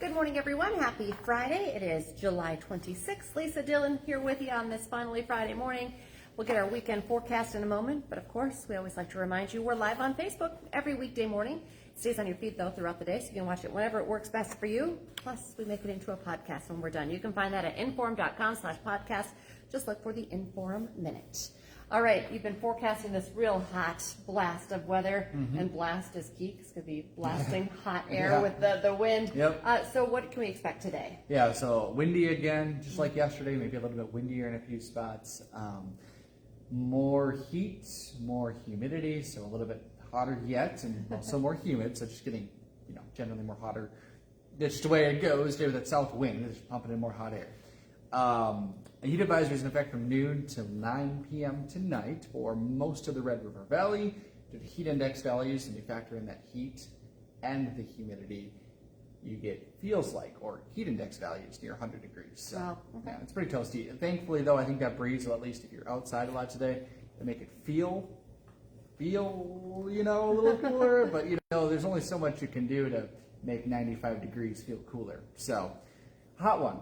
Good morning, everyone. Happy Friday. It is July 26th. Lisa Dillon here with you on this finally Friday morning. We'll get our weekend forecast in a moment, but of course, we always like to remind you we're live on Facebook every weekday morning. It stays on your feed, though, throughout the day, so you can watch it whenever it works best for you. Plus, we make it into a podcast when we're done. You can find that at inform.com/podcast. Just look for the Inform Minute. All right, you've been forecasting this real hot blast of weather, and blast is key. It's going to be blasting hot air with the wind. Yep. So what can we expect today? Yeah, so windy again, just like yesterday, maybe a little bit windier in a few spots. More heat, more humidity, so a little bit hotter yet, and also more humid, so just getting, generally more hotter. That's just the way it goes there with that south wind, it's pumping in more hot air. A heat advisory is in effect from noon till 9 p.m. tonight for most of the Red River Valley. Due to heat index values, and you factor in that heat and the humidity, you get feels like, or heat index values near 100 degrees. So, wow. Okay. Yeah, it's pretty toasty. Thankfully, though, I think that breeze will, at least if you're outside a lot today, to make it feel, a little cooler. But, there's only so much you can do to make 95 degrees feel cooler. So, hot one.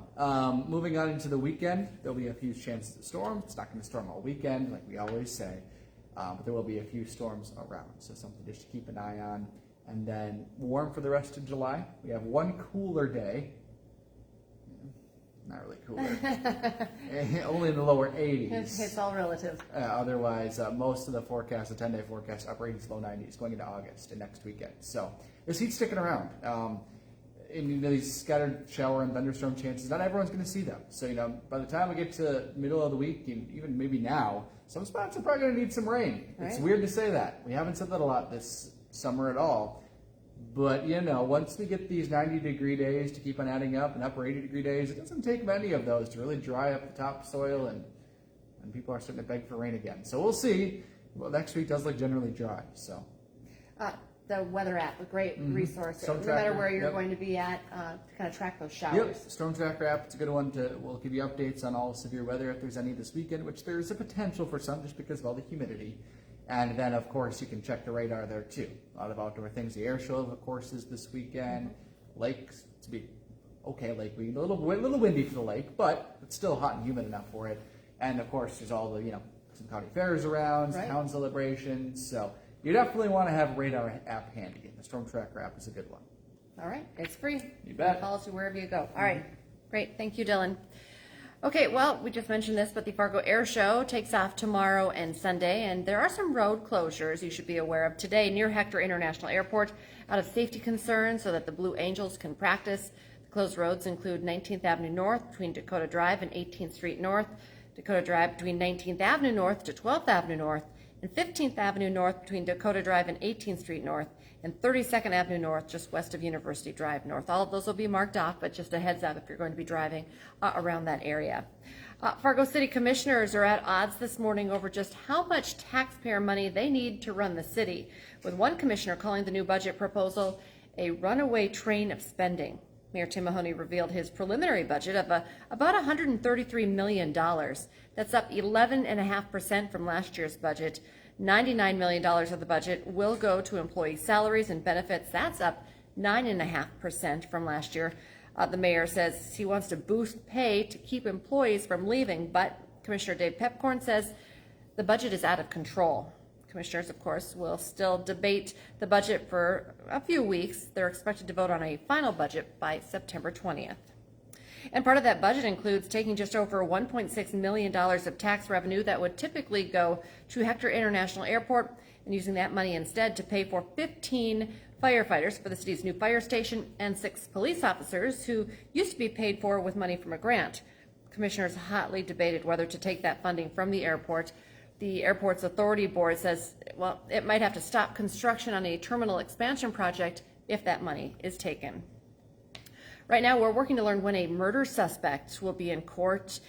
Moving on into the weekend, there'll be a few chances of storm. It's not going to storm all weekend, like we always say, but there will be a few storms around, so something just to keep an eye on. And then warm for the rest of July. We have one cooler day. Not really cooler. Only in the lower 80s. It's all relative. Otherwise, most of the forecast, the 10-day forecast, upper 80s, low 90s, going into August and next weekend. So this heat's sticking around. And these scattered shower and thunderstorm chances, not everyone's going to see them. So, by the time we get to middle of the week, and even maybe now, some spots are probably going to need some rain. Right. It's weird to say that. We haven't said that a lot this summer at all. But, once we get these 90-degree days to keep on adding up and upper 80-degree days, it doesn't take many of those to really dry up the topsoil, and people are starting to beg for rain again. So we'll see. Well, next week does look generally dry. So. The weather app, a great resource, Storm no Tracker, matter where you're going to be at, to kind of track those showers. Yep, Storm Tracker app, it's a good one. We'll give you updates on all severe weather if there's any this weekend, which there's a potential for some just because of all the humidity. And then, of course, you can check the radar there too. A lot of outdoor things. The air show, of course, is this weekend. Lakes, to be okay, lake week. A little windy for the lake, but it's still hot and humid enough for it. And of course, there's all the some county fairs around, some town celebrations. So you definitely want to have a radar app handy. The Storm Tracker app is a good one. All right, it's free. You bet. It follows you wherever you go. All right, great. Thank you, Dillon. Okay, well, we just mentioned this, but the Fargo Airsho takes off tomorrow and Sunday, and there are some road closures you should be aware of today near Hector International Airport out of safety concerns so that the Blue Angels can practice. The closed roads include 19th Avenue North between Dakota Drive and 18th Street North, Dakota Drive between 19th Avenue North to 12th Avenue North, and 15th Avenue North between Dakota Drive and 18th Street North, and 32nd Avenue North just west of University Drive North. All of those will be marked off, but just a heads up if you're going to be driving around that area. Fargo City Commissioners are at odds this morning over just how much taxpayer money they need to run the city, with one commissioner calling the new budget proposal a runaway train of spending. Mayor Tim Mahoney revealed his preliminary budget of about $133 million. That's up 11.5% from last year's budget. $99 million of the budget will go to employee salaries and benefits. That's up 9.5% from last year. The mayor says he wants to boost pay to keep employees from leaving, but Commissioner Dave Pepcorn says the budget is out of control. Commissioners, of course, will still debate the budget for a few weeks. They're expected to vote on a final budget by September 20th. And part of that budget includes taking just over $1.6 million of tax revenue that would typically go to Hector International Airport and using that money instead to pay for 15 firefighters for the city's new fire station and 6 police officers who used to be paid for with money from a grant. Commissioners hotly debated whether to take that funding from the airport. The airport's authority board says, well, it might have to stop construction on a terminal expansion project if that money is taken. Right now, we're working to learn when a murder suspect will be in court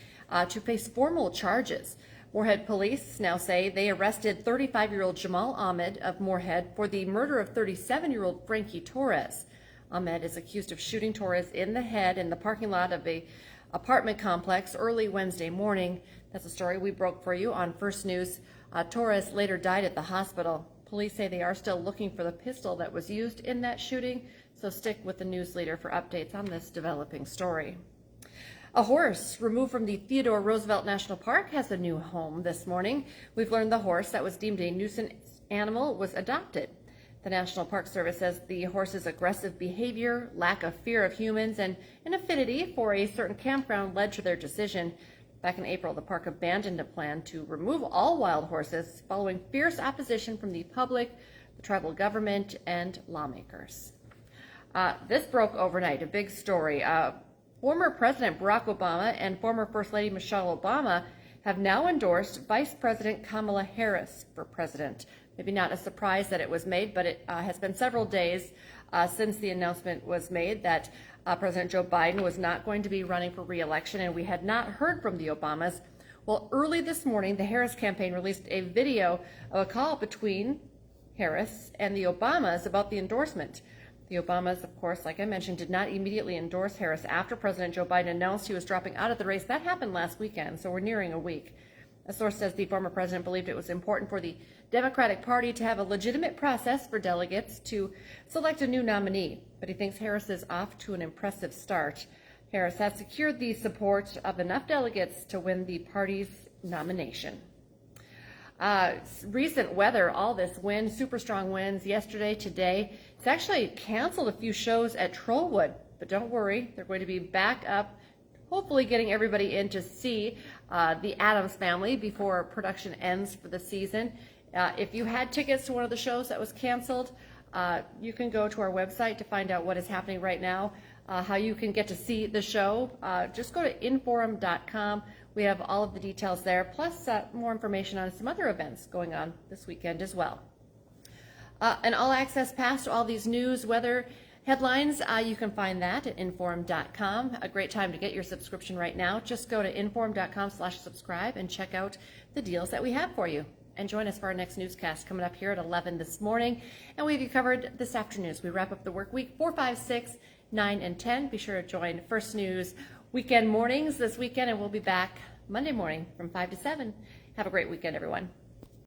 to face formal charges. Moorhead police now say they arrested 35-year-old Jamal Ahmed of Moorhead for the murder of 37-year-old Frankie Torres. Ahmed is accused of shooting Torres in the head in the parking lot of a apartment complex early Wednesday morning. That's a story we broke for you on First News. Torres later died at the hospital. Police say they are still looking for the pistol that was used in that shooting, So stick with the news leader for updates on this developing story. A horse removed from the Theodore Roosevelt National Park has a new home this morning. We've learned the horse that was deemed a nuisance animal was adopted. The National Park Service says the horse's aggressive behavior, lack of fear of humans, and an affinity for a certain campground led to their decision. Back in April, the park abandoned a plan to remove all wild horses following fierce opposition from the public, the tribal government, and lawmakers. This broke overnight, a big story. Former President Barack Obama and former First Lady Michelle Obama have now endorsed Vice President Kamala Harris for president. Maybe not a surprise that it was made, but it has been several days since the announcement was made that President Joe Biden was not going to be running for re-election, and we had not heard from the Obamas. Well, early this morning, the Harris campaign released a video of a call between Harris and the Obamas about the endorsement. The Obamas, of course, like I mentioned, did not immediately endorse Harris after President Joe Biden announced he was dropping out of the race. That happened last weekend, so we're nearing a week. A source says the former president believed it was important for the Democratic Party to have a legitimate process for delegates to select a new nominee, but he thinks Harris is off to an impressive start. Harris has secured the support of enough delegates to win the party's nomination. Recent weather, all this wind, super strong winds yesterday, today. It's actually canceled a few shows at Trollwood, but don't worry, they're going to be back up, hopefully getting everybody in to see the Addams Family before production ends for the season. If you had tickets to one of the shows that was canceled, you can go to our website to find out what is happening right now, how you can get to see the show. Just go to inforum.com. We have all of the details there, plus more information on some other events going on this weekend as well. An all-access pass to all these news, weather headlines, you can find that at inforum.com. A great time to get your subscription right now. Just go to inforum.com/subscribe and check out the deals that we have for you. And join us for our next newscast coming up here at 11 this morning. And we have you covered this afternoon as we wrap up the work week 4, 5, 6, 9, and 10. Be sure to join First News weekend mornings this weekend, and we'll be back Monday morning from 5 to 7. Have a great weekend, everyone.